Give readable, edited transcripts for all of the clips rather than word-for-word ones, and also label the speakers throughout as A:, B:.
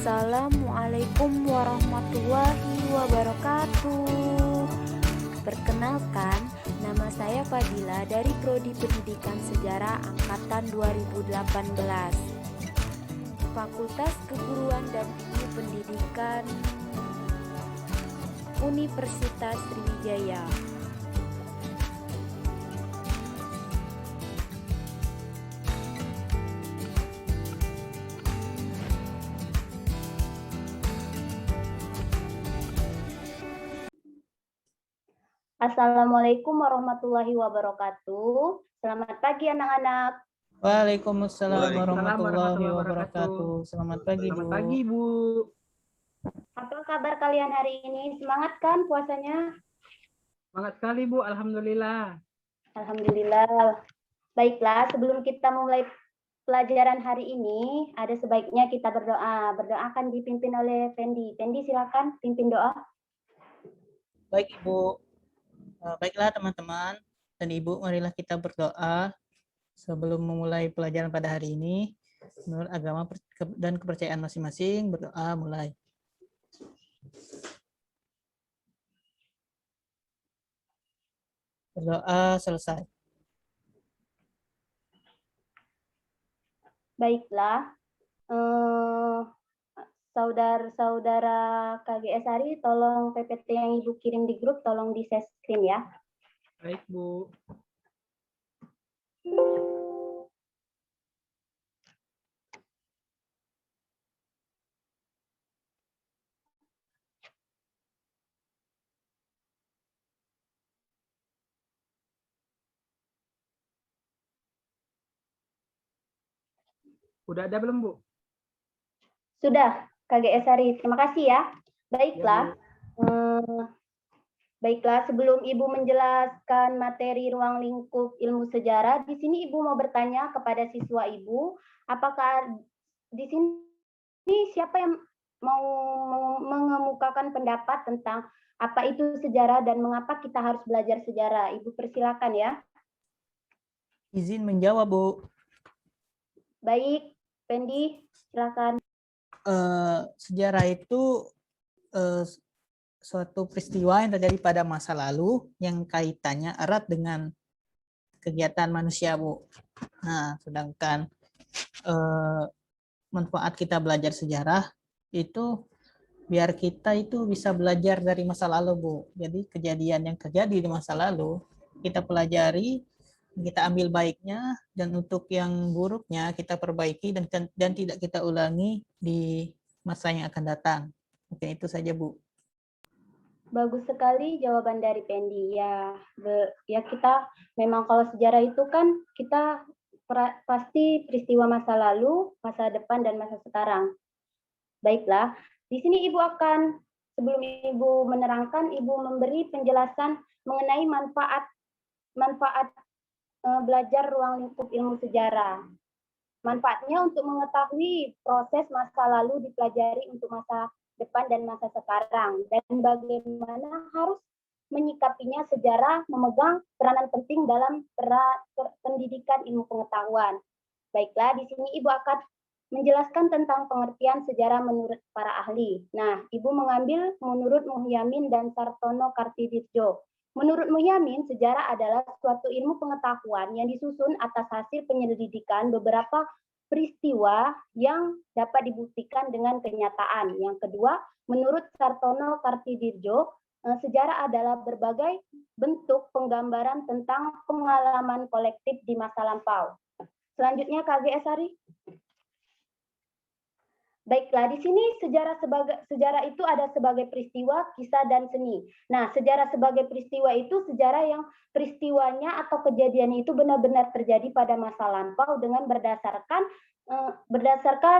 A: Assalamualaikum warahmatullahi wabarakatuh. Perkenalkan, nama saya Fadila dari Prodi Pendidikan Sejarah Angkatan 2018, Fakultas Keguruan dan Ilmu Pendidikan Universitas Sriwijaya.
B: Assalamualaikum warahmatullahi wabarakatuh. Selamat pagi anak-anak.
C: Waalaikumsalam warahmatullahi wabarakatuh. Selamat pagi, Bu.
D: Selamat pagi, Bu.
B: Apa kabar kalian hari ini? Semangat kan puasanya?
D: Semangat sekali, Bu. Alhamdulillah.
B: Alhamdulillah. Baiklah, sebelum kita memulai pelajaran hari ini, ada sebaiknya kita berdoa. Berdoa akan dipimpin oleh Fendi. Fendi, silakan pimpin doa.
C: Baik, Ibu. Baiklah teman-teman dan Ibu, marilah kita berdoa sebelum memulai pelajaran pada hari ini. Menurut agama dan kepercayaan masing-masing, berdoa mulai. Berdoa selesai.
B: Baiklah. Saudara-saudara KGS Hari, tolong PPT yang Ibu kirim di grup, tolong di share screen ya.
D: Baik, Bu. Udah ada belum, Bu?
B: Sudah, KGS Hari. Terima kasih ya. Baiklah. Baiklah, sebelum Ibu menjelaskan materi ruang lingkup ilmu sejarah, di sini Ibu mau bertanya kepada siswa Ibu, apakah di sini siapa yang mau mengemukakan pendapat tentang apa itu sejarah dan mengapa kita harus belajar sejarah? Ibu persilakan ya.
C: Izin menjawab, Bu.
B: Baik, Pendi, silakan.
C: Sejarah itu suatu peristiwa yang terjadi pada masa lalu yang kaitannya erat dengan kegiatan manusia, Bu. Nah, sedangkan manfaat kita belajar sejarah itu biar kita itu bisa belajar dari masa lalu, Bu. Jadi kejadian yang terjadi di masa lalu kita pelajari, kita ambil baiknya, dan untuk yang buruknya kita perbaiki dan tidak kita ulangi di masa yang akan datang. Mungkin itu saja, Bu.
B: Bagus sekali jawaban dari Pendi. Ya kita memang kalau sejarah itu kan kita pasti peristiwa masa lalu, masa depan, dan masa sekarang. Baiklah, di sini Ibu akan, sebelum Ibu menerangkan, Ibu memberi penjelasan mengenai manfaat belajar ruang lingkup ilmu sejarah. Manfaatnya untuk mengetahui proses masa lalu dipelajari untuk masa depan dan masa sekarang, dan bagaimana harus menyikapinya. Sejarah memegang peranan penting dalam pendidikan ilmu pengetahuan. Baiklah, di sini Ibu akan menjelaskan tentang pengertian sejarah menurut para ahli. Nah, Ibu mengambil menurut Muhyamin dan Sartono Kartidirjo. Menurut Muhyamin, sejarah adalah suatu ilmu pengetahuan yang disusun atas hasil penyelidikan beberapa peristiwa yang dapat dibuktikan dengan kenyataan. Yang kedua, menurut Sartono Kartidirjo, sejarah adalah berbagai bentuk penggambaran tentang pengalaman kolektif di masa lampau. Selanjutnya KGS Hari. Baiklah, di sini sejarah itu ada sebagai peristiwa, kisah, dan seni. Nah, sejarah sebagai peristiwa itu sejarah yang peristiwanya atau kejadian itu benar-benar terjadi pada masa lampau dengan berdasarkan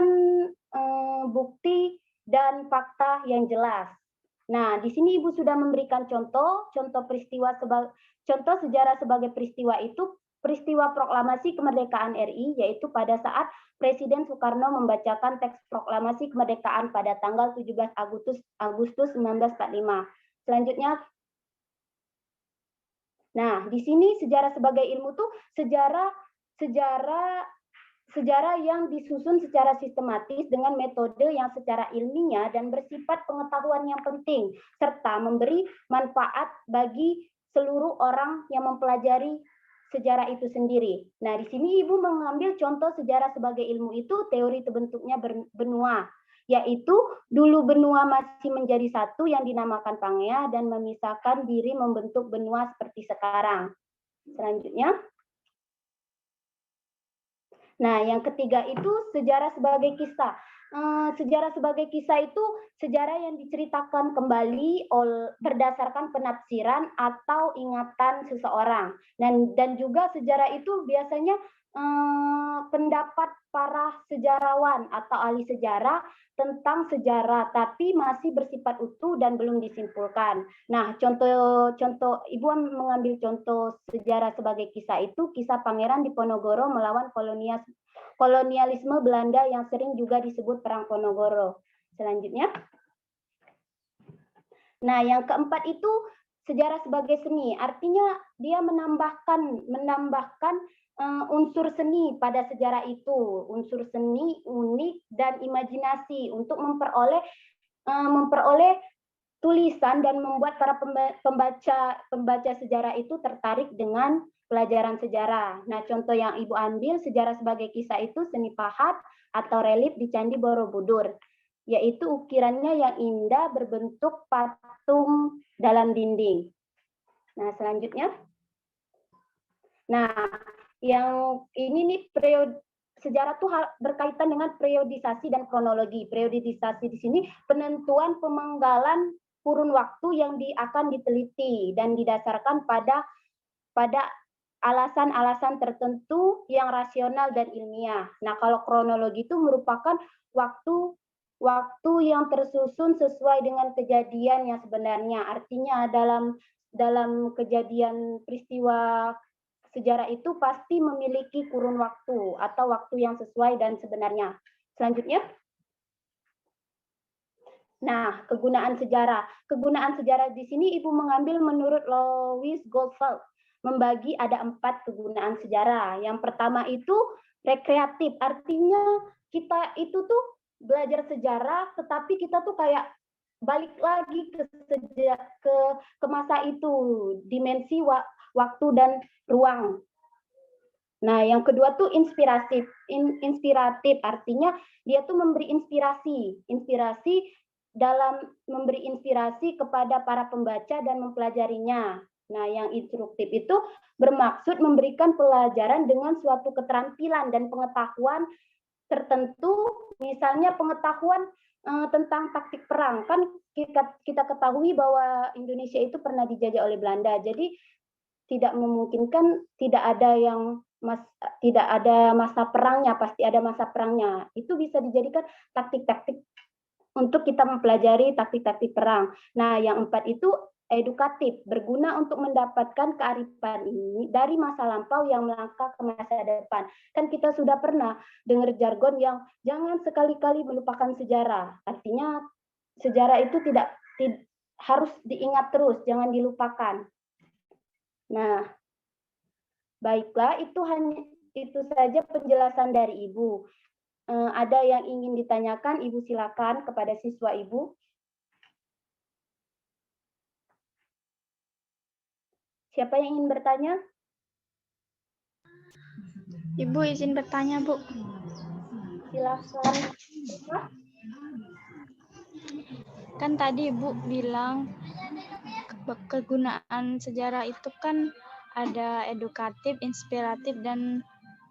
B: bukti dan fakta yang jelas. Nah, di sini Ibu sudah memberikan contoh sejarah sebagai peristiwa itu peristiwa proklamasi kemerdekaan RI, yaitu pada saat Presiden Soekarno membacakan teks proklamasi kemerdekaan pada tanggal 17 Agustus 1945. Selanjutnya, nah di sini sejarah sebagai ilmu tuh sejarah sejarah yang disusun secara sistematis dengan metode yang secara ilmiah dan bersifat pengetahuan yang penting, serta memberi manfaat bagi seluruh orang yang mempelajari sejarah itu sendiri. Nah, di sini Ibu mengambil contoh sejarah sebagai ilmu itu teori terbentuknya benua, yaitu dulu benua masih menjadi satu yang dinamakan Pangea dan memisahkan diri membentuk benua seperti sekarang. Selanjutnya. Nah, yang ketiga itu sejarah sebagai kisah. Sejarah sebagai kisah itu sejarah yang diceritakan kembali berdasarkan penafsiran atau ingatan seseorang. Dan juga sejarah itu biasanya pendapat para sejarawan atau ahli sejarah tentang sejarah, tapi masih bersifat utuh dan belum disimpulkan. Nah, contoh Ibu mengambil contoh sejarah sebagai kisah itu kisah Pangeran Diponegoro melawan kolonialisme Belanda yang sering juga disebut Perang Ponorogo. Selanjutnya. Nah, yang keempat itu sejarah sebagai seni. Artinya dia menambahkan unsur seni pada sejarah itu, unsur seni unik dan imajinasi untuk memperoleh tulisan dan membuat para pembaca sejarah itu tertarik dengan pelajaran sejarah. Nah, contoh yang Ibu ambil sejarah sebagai kisah itu seni pahat atau relief di Candi Borobudur, yaitu ukirannya yang indah berbentuk patung dalam dinding. Nah, selanjutnya. Nah, yang ini nih sejarah tuh berkaitan dengan periodisasi dan kronologi. Periodisasi di sini penentuan pemenggalan kurun waktu yang akan diteliti dan didasarkan pada alasan-alasan tertentu yang rasional dan ilmiah. Nah, kalau kronologi itu merupakan waktu yang tersusun sesuai dengan kejadian yang sebenarnya. Artinya dalam kejadian peristiwa sejarah itu pasti memiliki kurun waktu atau waktu yang sesuai dan sebenarnya. Selanjutnya. Nah, kegunaan sejarah. Kegunaan sejarah di sini Ibu mengambil menurut Louis Goldfeld. Membagi ada 4 kegunaan sejarah. Yang pertama itu rekreatif. Artinya kita itu tuh belajar sejarah, tetapi kita tuh kayak balik lagi ke masa itu, dimensi waktu dan ruang. Nah, yang kedua tuh inspiratif. Inspiratif artinya dia tuh memberi inspirasi dalam memberi inspirasi kepada para pembaca dan mempelajarinya. Nah, yang instruktif itu bermaksud memberikan pelajaran dengan suatu keterampilan dan pengetahuan tertentu, misalnya pengetahuan tentang taktik perang. Kan kita ketahui bahwa Indonesia itu pernah dijajah oleh Belanda. Jadi tidak memungkinkan tidak ada masa perangnya, pasti ada masa perangnya. Itu bisa dijadikan taktik-taktik untuk kita mempelajari taktik-taktik perang. Nah, yang 4 itu edukatif, berguna untuk mendapatkan kearifan ini dari masa lampau yang melangkah ke masa depan. Kan kita sudah pernah dengar jargon yang jangan sekali-kali melupakan sejarah. Artinya sejarah itu tidak harus diingat terus, jangan dilupakan. Nah, baiklah, itu saja penjelasan dari Ibu. Ada yang ingin ditanyakan, Ibu silakan kepada siswa Ibu. Siapa yang ingin bertanya?
E: Ibu izin bertanya, Bu.
B: Silakan.
E: Kan tadi Ibu bilang kegunaan sejarah itu kan ada edukatif, inspiratif, dan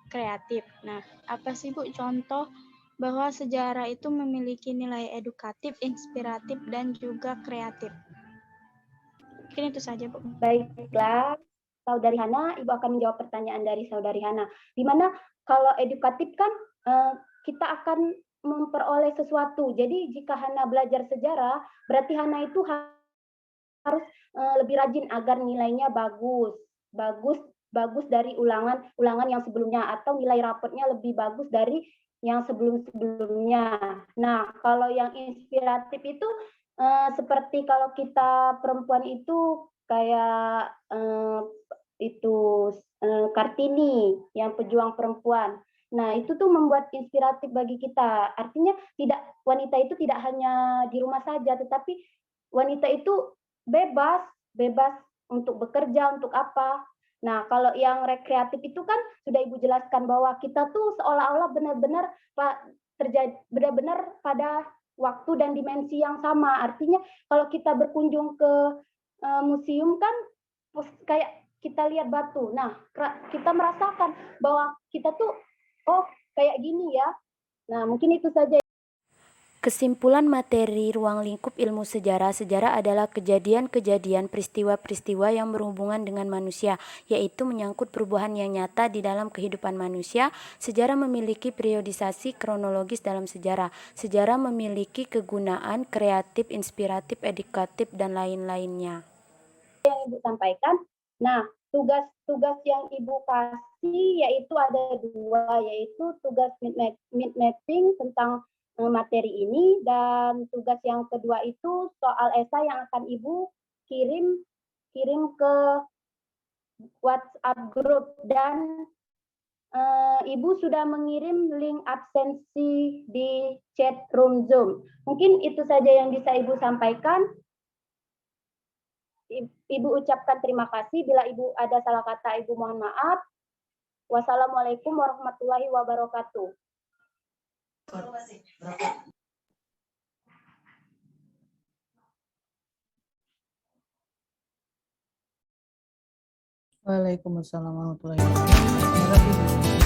E: kreatif. Nah, apa sih Bu contoh bahwa sejarah itu memiliki nilai edukatif, inspiratif, dan juga kreatif? Mungkin itu saja, Bu.
B: Baiklah, Saudari Hana, Ibu akan menjawab pertanyaan dari Saudari Hana. Di mana kalau edukatif kan kita akan memperoleh sesuatu. Jadi jika Hana belajar sejarah, berarti Hana itu harus lebih rajin agar nilainya bagus dari ulangan yang sebelumnya, atau nilai rapotnya lebih bagus dari yang sebelum-sebelumnya. Nah, kalau yang inspiratif itu seperti kalau kita perempuan itu kayak Kartini yang pejuang perempuan. Nah, itu tuh membuat inspiratif bagi kita. Artinya wanita itu tidak hanya di rumah saja, tetapi wanita itu bebas, bebas untuk bekerja, untuk apa. Nah, kalau yang rekreatif itu kan sudah Ibu jelaskan bahwa kita tuh seolah-olah benar-benar benar-benar pada waktu dan dimensi yang sama. Artinya kalau kita berkunjung ke museum kan kayak kita lihat batu. Nah, kita merasakan bahwa kita tuh oh kayak gini ya. Nah, mungkin itu saja.
A: Kesimpulan materi ruang lingkup ilmu sejarah. Sejarah adalah kejadian-kejadian, peristiwa-peristiwa yang berhubungan dengan manusia, yaitu menyangkut perubahan yang nyata di dalam kehidupan manusia. Sejarah memiliki periodisasi kronologis dalam sejarah. Sejarah memiliki kegunaan kreatif, inspiratif, edukatif, dan lain-lainnya.
B: Yang Ibu sampaikan. Nah, tugas-tugas yang Ibu kasih yaitu ada 2, yaitu tugas mind mapping tentang materi ini, dan tugas yang kedua itu soal esai yang akan Ibu kirim ke WhatsApp grup, dan Ibu sudah mengirim link absensi di chat room Zoom. Mungkin itu saja yang bisa Ibu sampaikan. Ibu ucapkan terima kasih. Bila Ibu ada salah kata, Ibu mohon maaf. Wassalamualaikum warahmatullahi wabarakatuh.
C: Waalaikumsalam warahmatullahi wabarakatuh. Terima kasih, Bu.